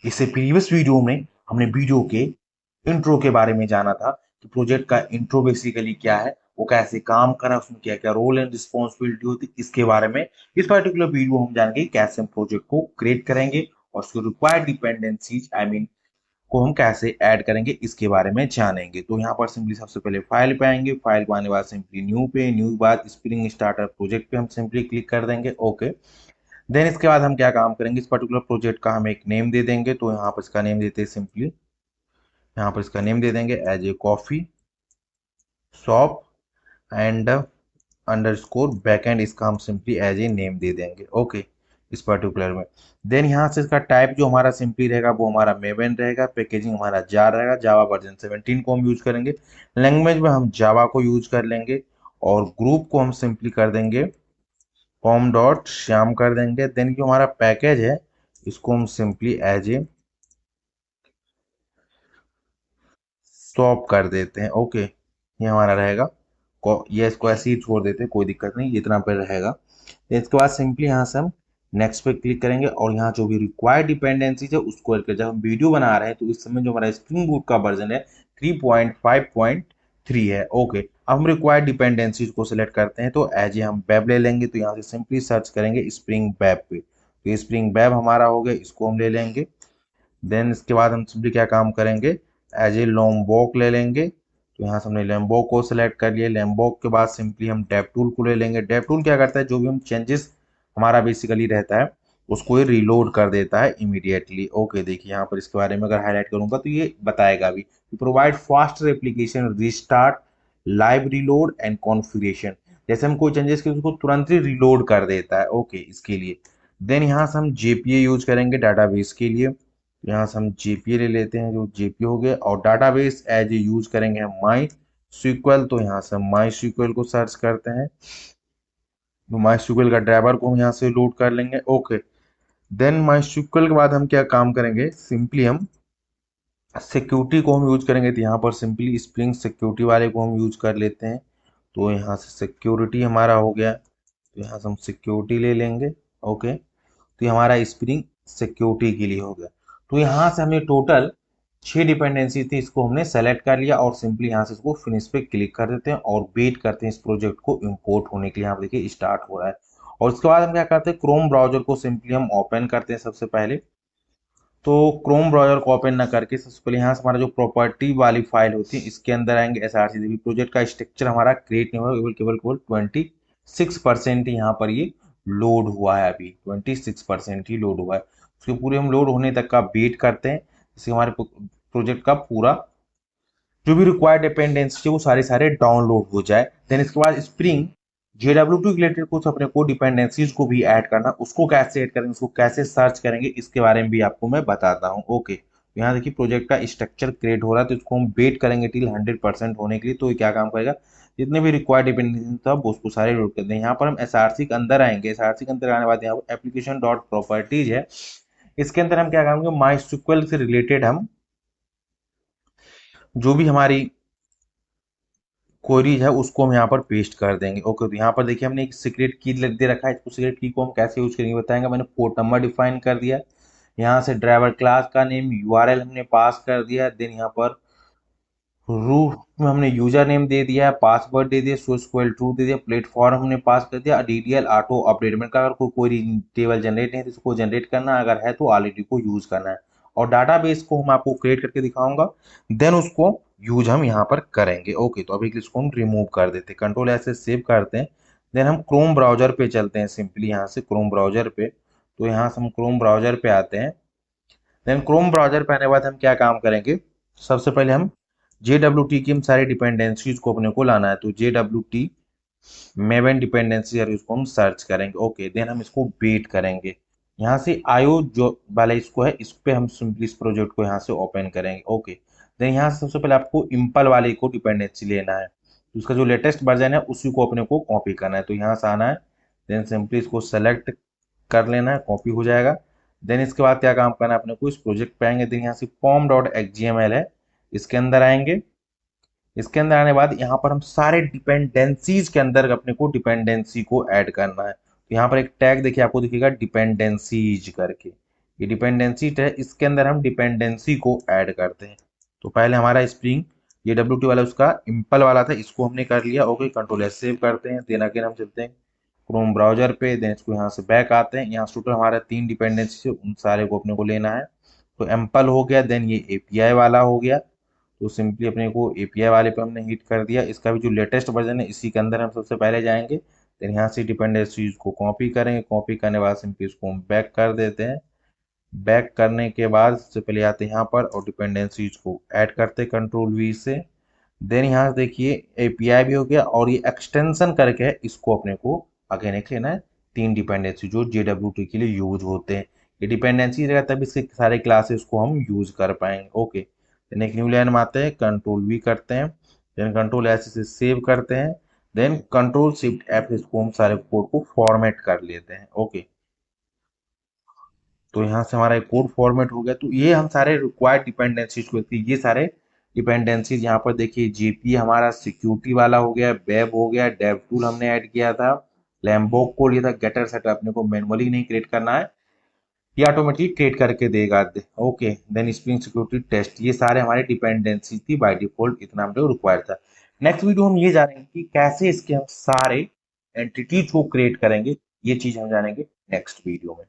इससे previous video में हमने वीडियो के इंट्रो के बारे में जाना था कि प्रोजेक्ट का इंट्रो बेसिकली क्या है, वो कैसे काम करा, उसमें क्या क्या रोल एंड रिस्पॉन्सिबिलिटी होती है, इसके बारे में इस पर्टिकुलर वीडियो हम जानेंगे कैसे हम प्रोजेक्ट को क्रिएट करेंगे और उसके रिक्वायर्ड डिपेंडेंसीज को हम कैसे ऐड करेंगे इसके बारे में जानेंगे। तो यहाँ पर सिंपली सबसे पहले फाइल पे आएंगे, फाइल पे आने के बाद सिंपली न्यू पे, न्यू के बाद स्प्रिंग स्टार्टर प्रोजेक्ट पे हम सिंपली क्लिक कर देंगे। ओके, देन इसके बाद हम क्या काम करेंगे, इस पर्टिकुलर प्रोजेक्ट का हम एक नेम दे देंगे। तो यहाँ पर इसका नेम देते हैं सिंपली, यहाँ पर इसका नेम दे देंगे as a coffee shop and underscore backend, इसका हम सिंपली एज ए नेम दे देंगे। ओके, इस पर्टिकुलर में देन यहाँ से इसका टाइप जो हमारा सिंपली रहेगा वो हमारा मेवन रहेगा, पैकेजिंग हमारा जार रहेगा, जावा वर्जन 17 को हम यूज करेंगे, लैंग्वेज में हम जावा को यूज कर लेंगे और ग्रुप को हम सिंपली कर देंगे कॉम डॉट श्याम कर देंगे। देन जो हमारा पैकेज है इसको हम सिंपली एज ए स्टॉप कर देते हैं। ओके, ये हमारा रहेगा, ये इसको ऐसे ही छोड़ देते हैं, कोई दिक्कत नहीं, इतना पे रहेगा। तो इसके बाद सिंपली यहाँ से हम नेक्स्ट पे क्लिक करेंगे और यहाँ जो भी रिक्वायर्ड डिपेंडेंसीज है उसको जब हम वीडियो बना रहे हैं तो इस समय जो हमारा स्प्रिंग बूट का वर्जन है 3.5.3 है। ओके, अब हम रिक्वायर्ड डिपेंडेंसीज को सिलेक्ट करते हैं, तो एज ए हम वेब ले लेंगे, तो यहाँ से सिंपली सर्च करेंगे स्प्रिंग वेब पे, तो ये स्प्रिंग वेब हमारा हो गया, इसको हम ले लेंगे। देन इसके बाद हम सिंपली क्या काम करेंगे, एज ए लॉम्बॉक ले लेंगे, तो यहाँ से हमने लैम्बॉक को सिलेक्ट कर लिया। लैम्बॉक के बाद सिंपली हम डेव टूल को ले लेंगे। डेव टूल क्या करता है, जो भी हम चेंजेस हमारा बेसिकली रहता है उसको ये रिलोड कर देता है इमीडिएटली। ओके, देखिए यहाँ पर इसके बारे में अगर हाईलाइट करूंगा तो ये बताएगा भी, provide fast application restart live reload and configuration, जैसे हम कोई चेंजेस किए उसको तुरंत ही रिलोड कर देता है। ओके, इसके लिए देन यहाँ से हम जेपीए यूज करेंगे डाटाबेस के लिए, यहाँ से हम जेपीए ले लेते हैं, जो जेपीए हो गया, और डाटाबेस एज ए यूज करेंगे हम माई स्क्यूएल, तो यहाँ से हम माई स्क्यूएल को सर्च करते हैं, तो माई स्क्यूएल का ड्राइवर को हम यहाँ से लोड कर लेंगे। ओके, देन माई स्क्यूएल के बाद हम क्या काम करेंगे, सिंपली हम सिक्योरिटी को हम यूज करेंगे, तो यहाँ पर सिंपली स्प्रिंग सिक्योरिटी वाले को हम यूज कर लेते हैं, तो यहाँ से सिक्योरिटी हमारा हो गया, तो यहाँ से हम सिक्योरिटी ले लेंगे। ओके, तो ये हमारा स्प्रिंग सिक्योरिटी के लिए हो गया। तो यहाँ से हमने टोटल 6 डिपेंडेंसी थी, इसको हमने सेलेक्ट कर लिया और सिंपली यहाँ से इसको फिनिश पे क्लिक कर देते हैं और वेट करते हैं इस प्रोजेक्ट को इंपोर्ट होने के लिए। यहाँ पे देखिए स्टार्ट हो रहा है और उसके बाद हम क्या करते हैं, क्रोम ब्राउजर को सिंपली हम ओपन करते हैं सबसे पहले। तो क्रोम ब्राउजर को ओपन ना करके सबसे पहले यहाँ से हमारा जो प्रॉपर्टी वाली फाइल होती है इसके अंदर आएंगे। एसआरसी प्रोजेक्ट का स्ट्रक्चर हमारा क्रिएट नहीं हुआ, केवल केवल केवल 26% यहाँ पर ये लोड हुआ है, अभी 26% ही लोड हुआ है। उसके पूरे हम लोड होने तक का वेट करते हैं, जिससे हमारे प्रोजेक्ट का पूरा जो भी रिक्वायर्ड डिपेंडेंसी है वो सारे सारे डाउनलोड हो जाए। देन इसके बाद स्प्रिंग JW2 रिलेटेड कुछ अपने को डिपेंडेंसीज को भी ऐड करना, उसको कैसे ऐड करेंगे, उसको कैसे सर्च करेंगे, इसके बारे में भी आपको मैं बताता हूँ। ओके, तो यहाँ देखिए प्रोजेक्ट का स्ट्रक्चर क्रिएट हो रहा है, तो इसको हम वेट करेंगे टिल 100% होने के लिए। तो ये क्या काम करेगा, जितने भी रिक्वायर्ड डिपेंडेंसी था वो उसको सारे लोड कर दें। यहाँ पर हम एसआरसी के अंदर आएंगे, एसआरसी के अंदर आने के बाद यहाँ पर एप्लीकेशन डॉट प्रॉपर्टीज है, इसके अंदर हम क्या करेंगे, माई स्क्यूएल से रिलेटेड हम जो भी हमारी क्वेरीज है उसको हम यहाँ पर पेस्ट कर देंगे। ओके, तो यहाँ पर देखिए हमने एक सीक्रेट की दे रखा है, इसको सीक्रेट की को हम कैसे यूज करेंगे बताएंगे। मैंने पोर्ट नंबर डिफाइन कर दिया, यहाँ से ड्राइवर क्लास का नेम यूआरएल हमने पास कर दिया, देन यहाँ पर रूट में हमने यूजर नेम दे दिया, पासवर्ड दे दिया, सो स्क्वेल ट्रू दे दिया, प्लेटफॉर्म हमने पास कर दिया, डीडीएल ऑटो अपडेट में अगर कोई क्वेरी टेबल जनरेट नहीं है तो इसको जनरेट करना, अगर है तो ऑलरेडी को यूज करना है, और डाटाबेस को हम आपको क्रिएट करके दिखाऊंगा, देन उसको यूज हम यहाँ पर करेंगे। ओके, तो अभी इसको हम रिमूव कर देते हैं, कंट्रोल ऐसे सेव करते हैं। देन हम क्रोम ब्राउजर पे चलते हैं, सिंपली यहाँ से क्रोम ब्राउजर पे, तो यहाँ से हम क्रोम ब्राउजर पे आते हैं। देन क्रोम ब्राउजर पे आने के बाद हम क्या काम करेंगे, सबसे पहले हम JWT की हम सारी डिपेंडेंसीज को अपने को लाना है, तो JWT मेवन डिपेंडेंसी है उसको हम सर्च करेंगे। ओके, देन हम इसको वेट करेंगे, यहाँ से आयो जो वाला इसको है इस पे हम सिंपली इस प्रोजेक्ट को यहाँ से ओपन करेंगे। ओके, देन यहाँ से सबसे पहले आपको इम्पल वाले को डिपेंडेंसी लेना है, तो उसका जो लेटेस्ट वर्जन है उसी को अपने को कॉपी करना है, तो यहाँ से आना है, देन सिंपली इसको सेलेक्ट कर लेना है, कॉपी हो जाएगा। देन इसके बाद क्या काम करना है अपने को, इस प्रोजेक्ट पे आएंगे, देन यहाँ से pom.xml है, इसके अंदर आएंगे, इसके अंदर आने के बाद यहाँ पर हम सारे डिपेंडेंसीज के अंदर अपने को डिपेंडेंसी को ऐड करना है, तो यहाँ पर एक टैग देखिए आपको दिखेगा डिपेंडेंसीज करके, ये डिपेंडेंसी है, इसके अंदर हम डिपेंडेंसी को ऐड करते हैं। तो पहले हमारा स्प्रिंग ये WT वाला उसका इम्पल वाला था, इसको हमने कर लिया। ओके, कंट्रोल एस सेव करते हैं। देन अगेन हम चलते हैं क्रोम ब्राउजर पे। देन इसको यहाँ से बैक आते हैं। यहाँ टोटल हमारा 3 डिपेंडेंसी है, उन सारे को अपने को लेना है। तो एम्पल हो गया, देन ये एपीआई वाला हो गया। तो सिंपली अपने को एपीआई वाले पे हमने हिट कर दिया। इसका भी जो लेटेस्ट वर्जन है इसी के अंदर हम सबसे पहले जाएंगे। देन यहाँ से डिपेंडेंसीज को कॉपी करेंगे। कॉपी करने के बाद सिंपली इसको हम बैक कर देते हैं। बैक करने के बाद सबसे पहले आते हैं यहाँ पर और डिपेंडेंसीज को ऐड करते हैं कंट्रोल वी से। देन यहाँ से देखिए एपीआई भी हो गया और ये एक्सटेंशन करके है, इसको अपने को अगेन एक लेना है। 3 डिपेंडेंसी जो JWT के लिए यूज होते हैं, ये डिपेंडेंसी रहेगा तब इसके सारे क्लासेस को हम यूज कर पाएंगे। ओके, देन एक न्यू लाइन में आते हैं, कंट्रोल वी करते हैं। देन कंट्रोल एस से सेव करते हैं। देन कंट्रोल शिफ्ट एफ से इसको हम सारे कोड को फॉर्मेट कर लेते हैं। ओके, तो यहाँ से हमारा एक कोड फॉर्मेट हो गया। तो ये हम सारे रिक्वायर्ड डिपेंडेंसीज को देखिए, ये सारे डिपेंडेंसीज यहाँ पर देखिए। जेपी हमारा सिक्योरिटी वाला हो गया, वेब हो गया, डेव टूल हमने ऐड किया था, लैम्बोक को लिया था, गेटर सेट अपने को मैनुअली नहीं क्रिएट करना है, ये ऑटोमेटिक क्रिएट करके देगा। Okay, then spring security test, ये सारे हमारे डिपेंडेंसी थी बाय डिफॉल्ट, इतना हमने रिक्वायर्ड था। नेक्स्ट वीडियो हम ये जानेंगे कि कैसे इसके हम सारे एंटिटीज को क्रिएट करेंगे, ये चीज हम जानेंगे नेक्स्ट वीडियो में।